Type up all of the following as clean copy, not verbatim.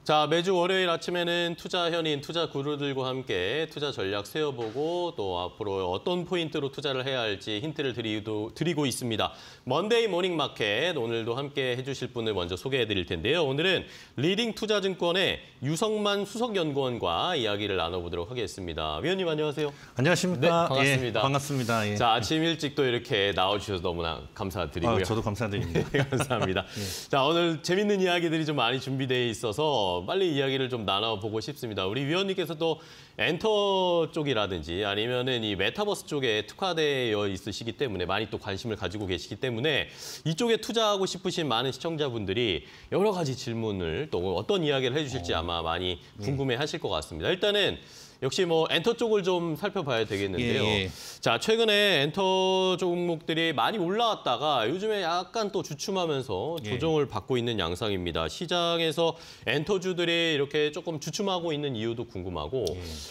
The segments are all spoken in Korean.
자, 매주 월요일 아침에는 투자 현인, 투자 구루들과 함께 투자 전략 세워보고 또 앞으로 어떤 포인트로 투자를 해야 할지 힌트를 드리고 있습니다. 먼데이 모닝 마켓 오늘도 함께 해주실 분을 먼저 소개해드릴 텐데요. 오늘은 리딩 투자증권의 유성만 수석연구원과 이야기를 나눠보도록 하겠습니다. 위원님 안녕하세요. 안녕하십니까. 네, 반갑습니다. 예, 반갑습니다. 예. 자, 아침 일찍 또 이렇게 나와주셔서 너무나 감사드리고요. 저도 감사드립니다. 네, 감사합니다. 예. 자, 오늘 재밌는 이야기들이 좀 많이 준비되어 있어서 빨리 이야기를 좀 나눠보고 싶습니다. 우리 위원님께서도 엔터 쪽이라든지 아니면은 이 메타버스 쪽에 특화되어 있으시기 때문에 많이 또 관심을 가지고 계시기 때문에 이쪽에 투자하고 싶으신 많은 시청자분들이 여러 가지 질문을 또 어떤 이야기를 해주실지 아마 많이 궁금해하실 것 같습니다. 일단은 역시 뭐 엔터 쪽을 좀 살펴봐야 되겠는데요. 예. 자, 최근에 엔터 종목들이 많이 올라왔다가 요즘에 약간 또 주춤하면서 조정을 받고 있는 양상입니다. 시장에서 엔터주들이 이렇게 조금 주춤하고 있는 이유도 궁금하고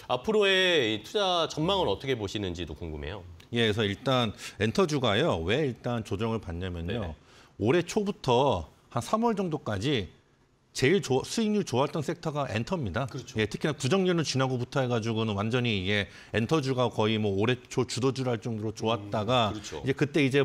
앞으로의 이 투자 전망을 어떻게 보시는지도 궁금해요. 예, 그래서 일단 엔터주가요. 왜 일단 조정을 받냐면요. 네네. 올해 초부터 한 3월 정도까지 제일 수익률 좋았던 섹터가 엔터입니다. 그렇죠. 예, 특히나 구정연을 지나고부터 해가지고는 완전히 이게 엔터주가 거의 뭐 올해 초 주도주를 할 정도로 좋았다가 그렇죠. 이제 그때 이제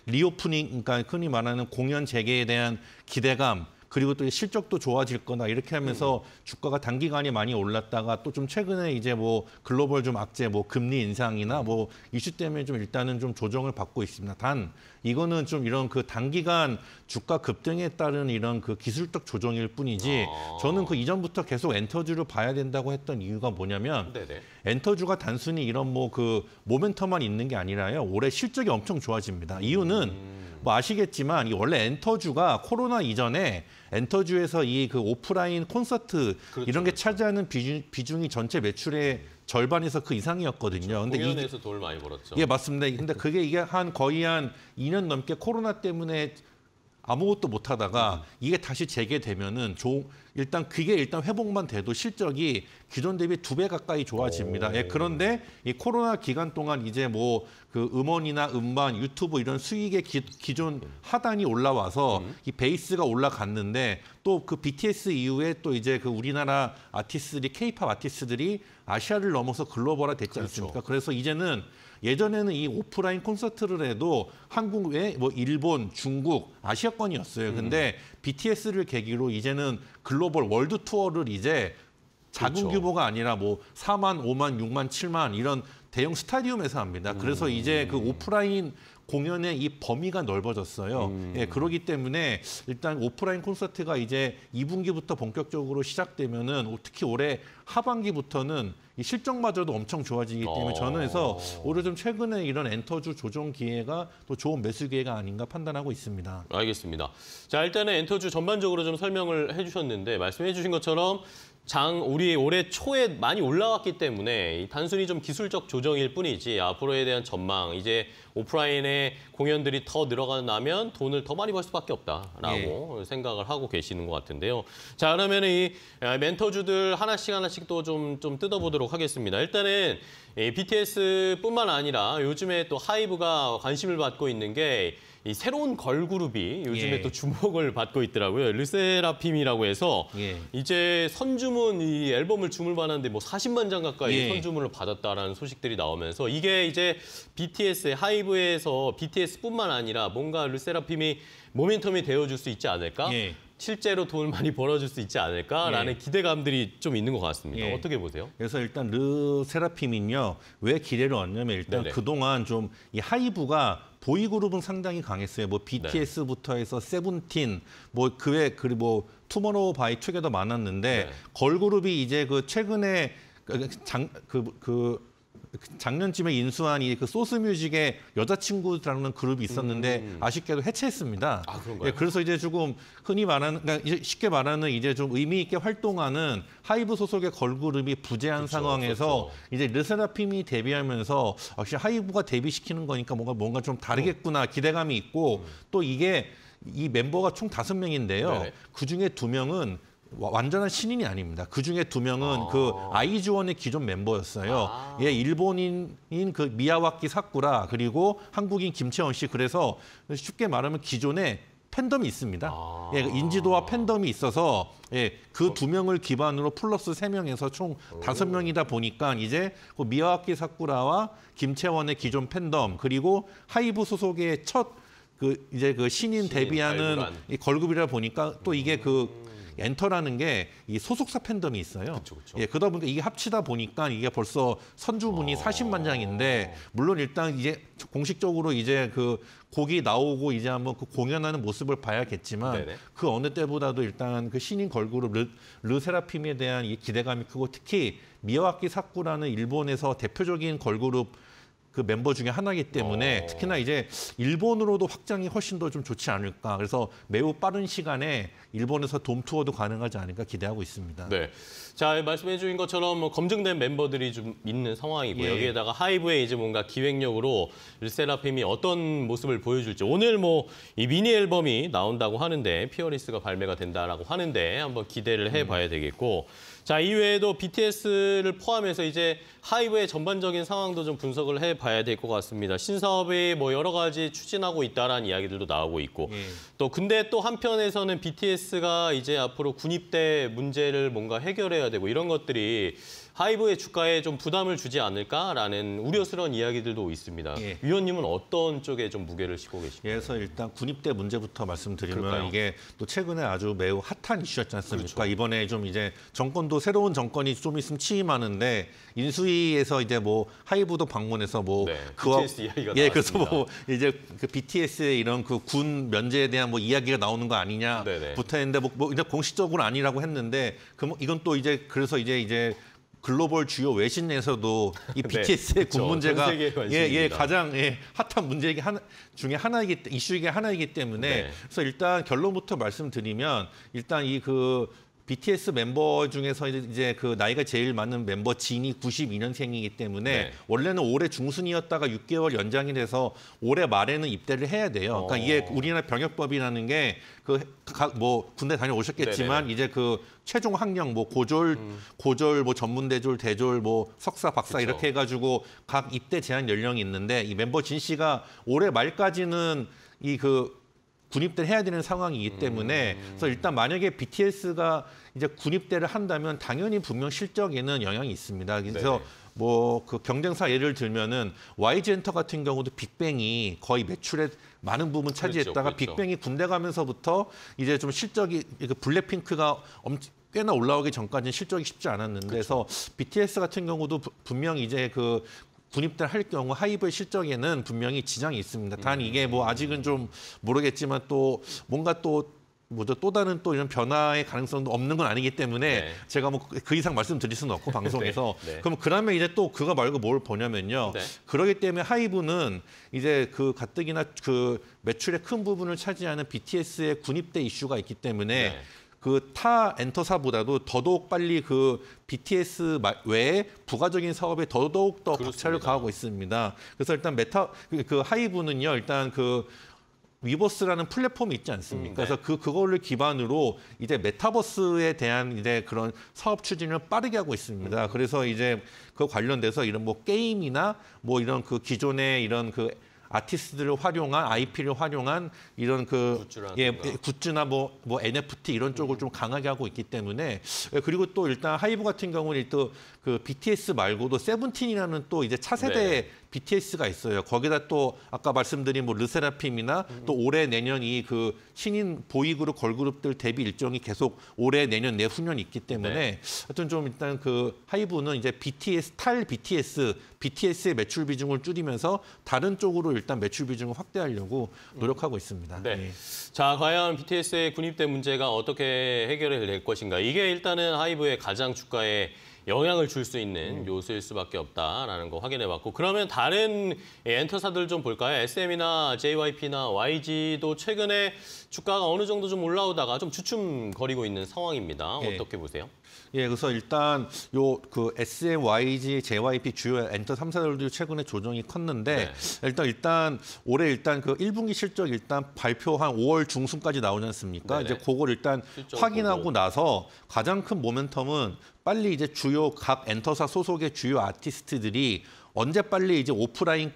리오프닝, 그러니까 흔히 말하는 공연 재개에 대한 기대감. 그리고 또 실적도 좋아질 거나 이렇게 하면서 주가가 단기간에 많이 올랐다가 또 좀 최근에 이제 글로벌 좀 악재 금리 인상이나 이슈 때문에 좀 일단은 좀 조정을 받고 있습니다. 단 이거는 좀 이런 그 단기간 주가 급등에 따른 이런 그 기술적 조정일 뿐이지 저는 그 이전부터 계속 엔터주를 봐야 된다고 했던 이유가 뭐냐면 네네. 엔터주가 단순히 이런 그 모멘텀만 있는 게 아니라요. 올해 실적이 엄청 좋아집니다. 이유는 아시겠지만 원래 엔터주가 코로나 이전에 엔터주에서 이 그 오프라인 콘서트 그렇죠, 이런 게 차지하는 비중이 전체 매출의 절반에서 그 이상이었거든요. 근데 공연에서 돈을 많이 벌었죠. 예, 맞습니다. 근데 그게 이게 거의 한 2년 넘게 코로나 때문에 아무것도 못 하다가 이게 다시 재개되면은 일단 회복만 돼도 실적이 기존 대비 2배 가까이 좋아집니다. 예, 그런데 이 코로나 기간 동안 이제 그 음원이나 음반, 유튜브 이런 수익의 기존 하단이 올라와서 이 베이스가 올라갔는데 또 그 BTS 이후에 또 이제 그 우리나라 아티스트들이 K-팝 아티스트들이 아시아를 넘어서 글로벌화 됐지 않습니까? 그래서 이제는 예전에는 이 오프라인 콘서트를 해도 한국 외 일본, 중국, 아시아권이었어요. 근데 BTS를 계기로 이제는 글로벌 월드 투어를 이제 작은 규모가 아니라 4만, 5만, 6만, 7만 이런 대형 스타디움에서 합니다. 그래서 이제 그 오프라인 공연의 이 범위가 넓어졌어요. 예, 그렇기 때문에 일단 오프라인 콘서트가 이제 2분기부터 본격적으로 시작되면은 특히 올해 하반기부터는 이 실적마저도 엄청 좋아지기 때문에 저는 그래서 올해 좀 최근에 이런 엔터주 조정 기회가 또 좋은 매수 기회가 아닌가 판단하고 있습니다. 알겠습니다. 자, 일단은 엔터주 전반적으로 좀 설명을 해주셨는데 말씀해 주신 것처럼 우리 올해 초에 많이 올라왔기 때문에 단순히 좀 기술적 조정일 뿐이지 앞으로에 대한 전망, 이제 오프라인의 공연들이 더 늘어나면 돈을 더 많이 벌 수밖에 없다라고 생각을 하고 계시는 것 같은데요. 자, 그러면 이 멘터주들 하나씩 또 좀 뜯어보도록 하겠습니다. 일단은 BTS뿐만 아니라 요즘에 또 하이브가 관심을 받고 있는 게 이 새로운 걸그룹이 요즘에 또 주목을 받고 있더라고요. 르세라핌이라고 해서 이제 선주문 이 앨범을 주문받았는데 40만 장 가까이 선주문을 받았다라는 소식들이 나오면서 이게 이제 BTS의 하이브에서 BTS뿐만 아니라 뭔가 르세라핌이 모멘텀이 되어줄 수 있지 않을까? 실제로 돈을 많이 벌어줄 수 있지 않을까라는 기대감들이 좀 있는 것 같습니다. 어떻게 보세요? 그래서 일단 르세라핌은요. 왜 기대를 얻냐면 일단 그동안 좀 이 하이브가 보이그룹은 상당히 강했어요. BTS부터 해서 세븐틴, 그리고 투모로우 바이 투게더 많았는데 걸그룹이 이제 그 최근에 작년쯤에 인수한 그 소스뮤직의 여자친구라는 그룹이 있었는데 아쉽게도 해체했습니다. 아, 그런가요? 예, 그래서 이제 조금 흔히 말하는, 그러니까 이제 쉽게 말하는 이제 좀 의미 있게 활동하는 하이브 소속의 걸그룹이 부재한 상황에서 이제 르세라핌이 데뷔하면서 역시 하이브가 데뷔시키는 거니까 뭔가 좀 다르겠구나 기대감이 있고 또 이 멤버가 총 5명인데요. 그중에 2명은 완전한 신인이 아닙니다. 그중에 2명은 그 아이즈원의 기존 멤버였어요. 일본인 그 미야와키 사쿠라 그리고 한국인 김채원 씨. 그래서 쉽게 말하면 기존에 팬덤이 있습니다. 아. 예, 그 인지도와 팬덤이 있어서 예, 그 두 명을 기반으로 플러스 세 명에서 총 5명이다 보니까 이제 그 미야와키 사쿠라와 김채원의 기존 팬덤 그리고 하이브 소속의 첫 그 이제 그 신인 데뷔하는 발굴한. 이 걸그룹이라 보니까 또 이게 그 엔터라는 게 이 소속사 팬덤이 있어요. 그쵸. 예, 그러다 보니까 이게 합치다 보니까 이게 벌써 선주분이 40만 장인데 물론 일단 이제 공식적으로 이제 그 곡이 나오고 이제 한번 그 공연하는 모습을 봐야겠지만 네네. 그 어느 때보다도 일단 그 신인 걸그룹 르세라핌에 대한 이 기대감이 크고 특히 미야와키 사쿠라는 일본에서 대표적인 걸그룹 그 멤버 중에 하나이기 때문에 특히나 이제 일본으로도 확장이 훨씬 더 좀 좋지 않을까. 그래서 매우 빠른 시간에 일본에서 돔 투어도 가능하지 않을까 기대하고 있습니다. 네. 자, 말씀해 주신 것처럼 뭐 검증된 멤버들이 좀 있는 상황이고 예. 여기에다가 하이브의 이제 뭔가 기획력으로 르세라핌이 어떤 모습을 보여줄지 오늘 뭐 이 미니 앨범이 나온다고 하는데 피어리스가 발매가 된다라고 하는데 한번 기대를 해봐야 되겠고 자, 이외에도 BTS를 포함해서 이제 하이브의 전반적인 상황도 좀 분석을 해봐야 될 것 같습니다. 신사업이 뭐 여러 가지 추진하고 있다라는 이야기들도 나오고 있고 예. 또 근데 또 한편에서는 BTS가 이제 앞으로 군입대 문제를 뭔가 해결해야 되고 이런 것들이 하이브의 주가에 좀 부담을 주지 않을까라는 우려스러운 이야기들도 있습니다. 예. 위원님은 어떤 쪽에 좀 무게를 싣고 계십니까? 그래서 일단 군입대 문제부터 말씀드리면 그럴까요? 이게 또 최근에 아주 매우 핫한 이슈였지 않습니까? 그렇죠. 이번에 좀 이제 정권도 새로운 정권이 좀 있으면 취임하는데 인수위에서 이제 뭐 하이브도 방문해서 뭐 네, 그와 BTS 이야기가 예, 그래서 나왔습니다. 뭐 이제 그 BTS의 이런 그 군 면제에 대한 뭐 이야기가 나오는 거 네네. 아니냐부터 했는데 뭐 이제 공식적으로 아니라고 했는데 그럼 이건 또 이제 그래서 이제 글로벌 주요 외신에서도 이 네, BTS의 그렇죠. 군 문제가 전 세계의 관심입니다. 가장 핫한 문제 중에 하나이기 이슈이기 하나이기 때문에 네. 그래서 일단 결론부터 말씀드리면 일단 이 그 BTS 멤버 중에서 이제 그 나이가 제일 많은 멤버 진이 92년생이기 때문에 네. 원래는 올해 중순이었다가 6개월 연장이 돼서 올해 말에는 입대를 해야 돼요. 그러니까 이게 우리나라 병역법이라는 게 그 뭐 군대 다녀오셨겠지만 네네네. 이제 그 최종 학령 뭐 고졸 뭐 전문대졸 대졸 뭐 석사 박사 그쵸. 이렇게 해가지고 각 입대 제한 연령이 있는데 이 멤버 진 씨가 올해 말까지는 이 그 군입대를 해야 되는 상황이기 때문에 그래서 일단 만약에 BTS가 이제 군입대를 한다면 당연히 분명 실적에는 영향이 있습니다. 그래서 네네. 뭐 그 경쟁사 예를 들면은 YG엔터 같은 경우도 빅뱅이 거의 매출의 많은 부분 차지했다가 그렇죠. 빅뱅이 군대 가면서부터 이제 좀 실적이 그 블랙핑크가 꽤나 올라오기 전까지는 실적이 쉽지 않았는데 그래서 BTS 같은 경우도 분명 이제 그 군입대를 할 경우 하이브의 실적에는 분명히 지장이 있습니다. 단 이게 뭐 아직은 좀 모르겠지만 또 뭔가 또 다른 또 이런 변화의 가능성도 없는 건 아니기 때문에 네. 제가 뭐 그 이상 말씀드릴 수는 없고 방송에서 네. 그러면 이제 또 그거 말고 뭘 보냐면요. 네. 그러기 때문에 하이브는 이제 그 가뜩이나 그 매출의 큰 부분을 차지하는 BTS의 군입대 이슈가 있기 때문에 네. 그 타 엔터사보다도 더더욱 빨리 그 BTS 외에 부가적인 사업에 더더욱 더 박차를 그렇습니다. 가하고 있습니다. 그래서 일단 그 하이브는요, 일단 그 위버스라는 플랫폼이 있지 않습니까? 네. 그래서 그거를 기반으로 이제 메타버스에 대한 이제 그런 사업 추진을 빠르게 하고 있습니다. 그래서 이제 그 관련돼서 이런 뭐 게임이나 뭐 이런 그 기존의 이런 그 아티스트들을 활용한 IP를 활용한 이런 그 굿즈나 뭐 NFT 이런 쪽을 좀 강하게 하고 있기 때문에 그리고 또 일단 하이브 같은 경우는 또 그 BTS 말고도 세븐틴이라는 또 이제 차세대 네. BTS가 있어요. 거기다 또 아까 말씀드린 뭐 르세라핌이나 또 올해 내년 이 그 신인 보이그룹 걸그룹들 데뷔 일정이 계속 올해 내년 내후년 있기 때문에 네. 하여튼 좀 일단 그 하이브는 이제 BTS의 매출 비중을 줄이면서 다른 쪽으로 일단 매출 비중을 확대하려고 노력하고 있습니다. 네. 예. 자, 과연 BTS의 군입대 문제가 어떻게 해결이 될 것인가. 이게 일단은 하이브의 가장 주가에 영향을 줄 수 있는 요소일 수밖에 없다라는 거 확인해봤고 그러면 다른 엔터사들 좀 볼까요? SM이나 JYP나 YG도 최근에 주가가 어느 정도 좀 올라오다가 좀 주춤거리고 있는 상황입니다. 예. 어떻게 보세요? 예, 그래서 일단 요 그 SM, YG, JYP 주요 엔터 3사들도 최근에 조정이 컸는데 네. 일단 올해 일단 그 1분기 실적 일단 발표 한 5월 중순까지 나오지 않습니까? 네네. 이제 그걸 일단 실적 확인하고 보고. 나서 가장 큰 모멘텀은 빨리 이제 주요 각 엔터사 소속의 주요 아티스트들이 언제 빨리 이제 오프라인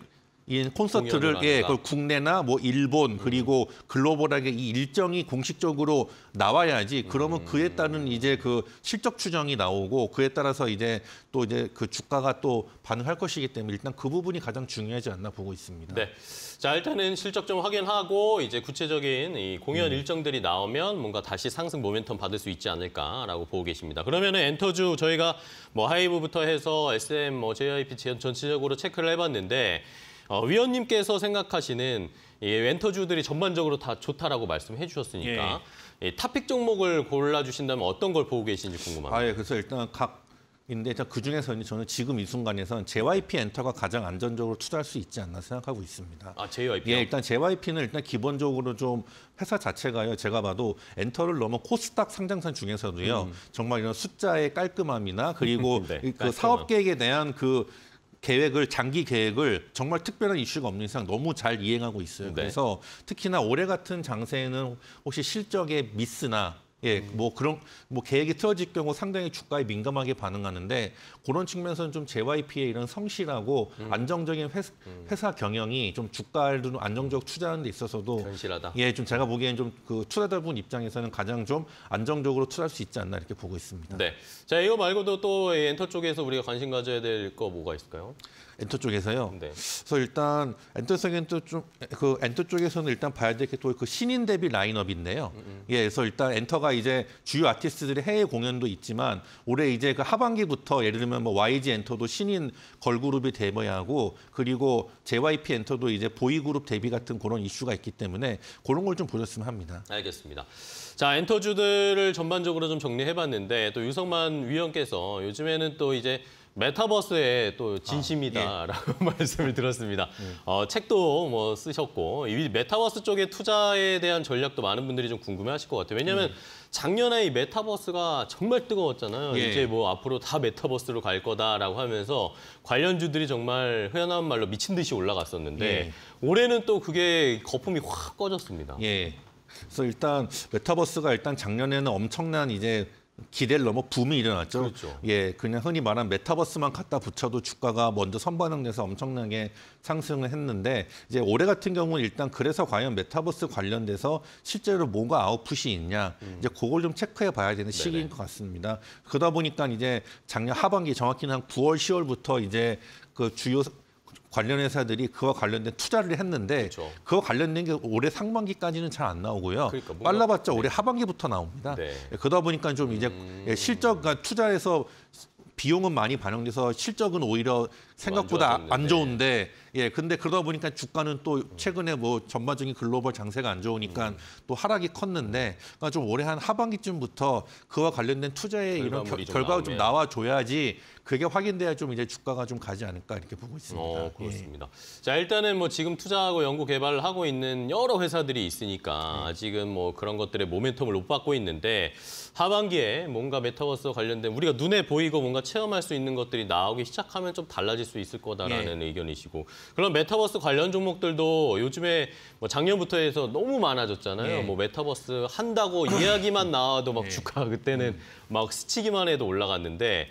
이 콘서트를 공연을 예, 하는가? 그걸 국내나 뭐 일본 그리고 글로벌하게 이 일정이 공식적으로 나와야지 그러면 그에 따른 이제 그 실적 추정이 나오고 그에 따라서 이제 또 이제 그 주가가 또 반응할 것이기 때문에 일단 그 부분이 가장 중요하지 않나 보고 있습니다. 네. 자, 일단은 실적 좀 확인하고 이제 구체적인 이 공연 일정들이 나오면 뭔가 다시 상승 모멘텀 받을 수 있지 않을까라고 보고 계십니다. 그러면은 엔터주 저희가 뭐 하이브부터 해서 SM, 뭐 JYP 전체적으로 체크를 해봤는데 위원님께서 생각하시는 이 엔터주들이 전반적으로 다 좋다라고 말씀해 주셨으니까 이 탑픽 종목을 골라주신다면 어떤 걸 보고 계신지 궁금합니다. 예, 그래서 일단 각인데 그 중에서는 저는 지금 이 순간에선 JYP 엔터가 가장 안전적으로 투자할 수 있지 않나 생각하고 있습니다. 아, JYP. 예, 일단 JYP는 일단 기본적으로 좀 회사 자체가요. 제가 봐도 엔터를 넘어 코스닥 상장사 중에서도요. 정말 이런 숫자의 깔끔함이나 그리고 네, 그 깔끔함. 사업 계획에 대한 그 계획을 장기 계획을 정말 특별한 이슈가 없는 이상 너무 잘 이행하고 있어요. 네. 그래서 특히나 올해 같은 장세에는 혹시 실적의 미스나 뭐 그런 뭐 계획이 틀어질 경우 상당히 주가에 민감하게 반응하는데 그런 측면에서는 좀 JYP의 이런 성실하고 안정적인 회사 경영이 좀 주가를 좀 안정적 투자하는 데 있어서도 현실하다. 예, 좀 제가 보기엔 좀 그 투자자분 입장에서는 가장 좀 안정적으로 투자할 수 있지 않나 이렇게 보고 있습니다. 네. 자, 이거 말고도 또 이 엔터 쪽에서 우리가 관심 가져야 될 거 뭐가 있을까요? 엔터 쪽에서요. 네. 그래서 일단 엔터 쪽에서는 일단 봐야 될 게 또 그 신인 데뷔 라인업인데요. 예, 그래서 일단 엔터가 이제 주요 아티스트들의 해외 공연도 있지만 올해 이제 그 하반기부터 예를 들면 뭐 YG 엔터도 신인 걸그룹이 데뷔해야 하고 그리고 JYP 엔터도 이제 보이그룹 데뷔 같은 그런 이슈가 있기 때문에 그런 걸 좀 보셨으면 합니다. 알겠습니다. 자, 엔터주들을 전반적으로 좀 정리해봤는데 또 유성만 위원께서 요즘에는 또 이제 메타버스의 또 진심이다라고 말씀을 들었습니다. 책도 뭐 쓰셨고 이 메타버스 쪽의 투자에 대한 전략도 많은 분들이 좀 궁금해하실 것 같아요. 왜냐하면 작년에 이 메타버스가 정말 뜨거웠잖아요. 예. 이제 뭐 앞으로 다 메타버스로 갈 거다라고 하면서 관련주들이 정말 흔한 말로 미친 듯이 올라갔었는데 예. 올해는 또 그게 거품이 확 꺼졌습니다. 예. 그래서 일단 메타버스가 일단 작년에는 엄청난 이제 기대를 넘어 붐이 일어났죠. 그렇죠. 예, 그냥 흔히 말하는 메타버스만 갖다 붙여도 주가가 먼저 선반영돼서 엄청나게 상승을 했는데 이제 올해 같은 경우는 일단 그래서 과연 메타버스 관련돼서 실제로 뭐가 아웃풋이 있냐 이제 그걸 좀 체크해 봐야 되는 시기인 것 같습니다. 그러다 보니까 이제 작년 하반기 정확히는 한 9월, 10월부터 이제 그 주요 관련 회사들이 그와 관련된 투자를 했는데 그렇죠. 그와 관련된 게 올해 상반기까지는 잘 안 나오고요. 그러니까 뭔가- 빨라봤자 올해 하반기부터 나옵니다. 네. 그러다 보니까 좀 이제 실적, 그러니까 투자해서 비용은 많이 반영돼서 실적은 오히려 생각보다 좋아졌는데. 안 좋은데 예 근데 그러다 보니까 주가는 또 최근에 뭐 전반적인 글로벌 장세가 안 좋으니까 또 하락이 컸는데 그러니까 좀 올해 한 하반기쯤부터 그와 관련된 투자의 이런 결과물이 좀 결과가 좀 나오면. 나와줘야지 그게 확인돼야 좀 이제 주가가 좀 가지 않을까 이렇게 보고 있습니다. 예. 그렇습니다. 자, 일단은 뭐 지금 투자하고 연구 개발을 하고 있는 여러 회사들이 있으니까 아직은 뭐 그런 것들의 모멘텀을 못 받고 있는데 하반기에 뭔가 메타버스와 관련된 우리가 눈에 보이고 뭔가 체험할 수 있는 것들이 나오기 시작하면 좀 달라질 수 있을 거다라는 의견이시고 그런 메타버스 관련 종목들도 요즘에 뭐 작년부터 해서 너무 많아졌잖아요. 예. 뭐 메타버스 한다고 이야기만 나와도 막 주가 그때는 막 스치기만 해도 올라갔는데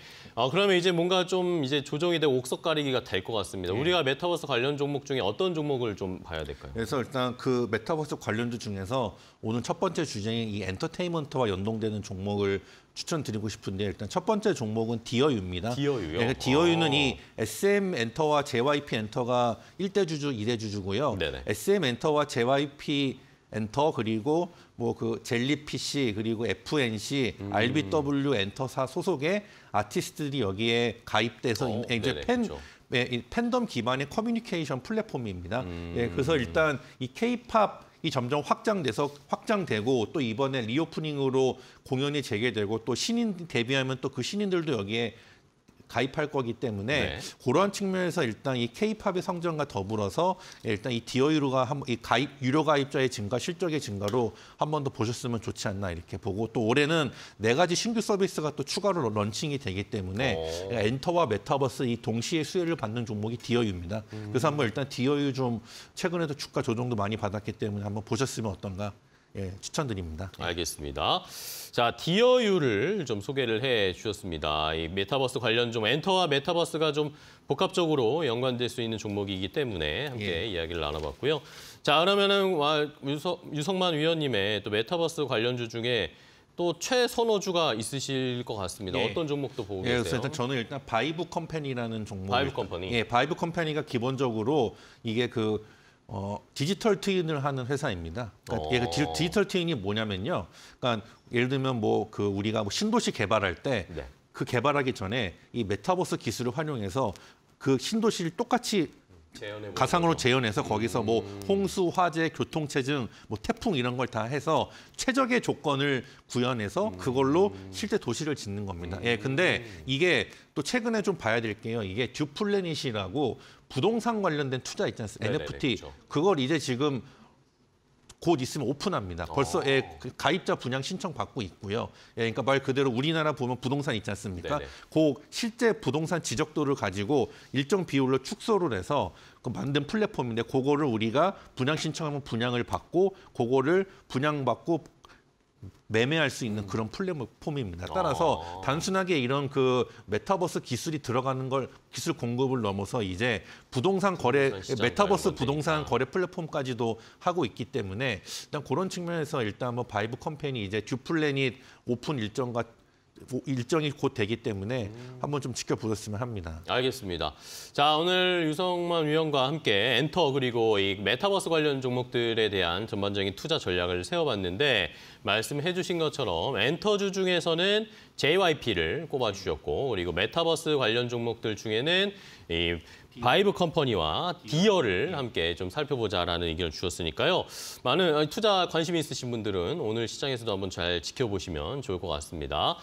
그러면 이제 뭔가 좀 이제 조정이 되고 옥석 가리기가 될 것 같습니다. 우리가 메타버스 관련 종목 중에 어떤 종목을 좀 봐야 될까요? 그래서 일단 그 메타버스 관련주 중에서 오늘 첫 번째 주제인 이 엔터테인먼트와 연동되는 종목을 추천드리고 싶은데 일단 첫 번째 종목은 디어유입니다. 디어유요? 네, 디어유는 이 SM 엔터와 JYP 엔터가 1대 주주, 2대 주주고요. 네네. SM 엔터와 JYP 엔터 그리고 뭐 그 젤리피쉬 그리고 FNC, RBW 엔터사 소속의 아티스트들이 여기에 가입돼서 이제 네네, 팬 그렇죠. 네, 이 팬덤 기반의 커뮤니케이션 플랫폼입니다. 예, 그래서 일단 이 K-팝이 점점 확장되고 또 이번에 리오프닝으로 공연이 재개되고 또 신인 데뷔하면 또 그 신인들도 여기에 가입할 거기 때문에 네. 그러한 측면에서 일단 이 K-팝의 성장과 더불어서 일단 이 디어유로가 이 유료 가입자의 증가, 실적의 증가로 한 번 더 보셨으면 좋지 않나 이렇게 보고 또 올해는 4가지 신규 서비스가 또 추가로 런칭이 되기 때문에 엔터와 메타버스 이 동시에 수혜를 받는 종목이 디어유입니다. 그래서 한번 일단 디어유 좀 최근에도 주가 조정도 많이 받았기 때문에 한번 보셨으면 어떤가 예, 추천드립니다. 알겠습니다. 자, 디어유를 좀 소개를 해 주셨습니다. 이 메타버스 관련 좀 엔터와 메타버스가 좀 복합적으로 연관될 수 있는 종목이기 때문에 함께 이야기를 나눠봤고요. 자, 그러면은 유성만 위원님의 또 메타버스 관련주 중에 또 최선호주가 있으실 것 같습니다. 예. 어떤 종목도 보고 예, 계세요? 그래서 저는 일단 바이브 컴퍼니라는 종목. 바이브 컴퍼니. 예, 바이브 컴퍼니가 기본적으로 이게 디지털 트윈을 하는 회사입니다. 그러니까 이게 디지털 트윈이 뭐냐면요. 그러니까 예를 들면 우리가 신도시 개발할 때 네. 그 개발하기 전에 이 메타버스 기술을 활용해서 그 신도시를 똑같이 가상으로 재현해서 거기서 홍수, 화재, 교통체증, 태풍 이런 걸 다 해서 최적의 조건을 구현해서 그걸로 실제 도시를 짓는 겁니다. 예, 근데 이게 또 최근에 좀 봐야 될 게요. 이게 듀플래닛이라고 부동산 관련된 투자 있지 않습니까? 네네네, NFT. 그렇죠. 그걸 이제 지금 곧 있으면 오픈합니다. 벌써 그 가입자 분양 신청 받고 있고요. 예, 그러니까 말 그대로 우리나라 보면 부동산 있지 않습니까? 네네. 그 실제 부동산 지적도를 가지고 일정 비율로 축소를 해서 만든 플랫폼인데 그거를 우리가 분양 신청하면 분양을 받고 그거를 분양받고 매매할 수 있는 그런 플랫폼입니다. 따라서 단순하게 이런 메타버스 기술이 들어가는 기술 공급을 넘어서 이제 부동산 거래, 메타버스 부동산 거래 플랫폼까지도 하고 있기 때문에 일단 그런 측면에서 일단 바이브 컴퍼니 이제 듀플래닛 오픈 일정이 곧 되기 때문에 한번 좀 지켜보셨으면 합니다. 알겠습니다. 자, 오늘 유성만 위원과 함께 엔터 그리고 이 메타버스 관련 종목들에 대한 전반적인 투자 전략을 세워봤는데 말씀해 주신 것처럼 엔터주 중에서는 JYP를 꼽아주셨고 그리고 메타버스 관련 종목들 중에는 이 바이브 컴퍼니와 디어를 함께 좀 살펴보자라는 의견을 주셨으니까요. 많은 투자 관심이 있으신 분들은 오늘 시장에서도 한번 잘 지켜보시면 좋을 것 같습니다.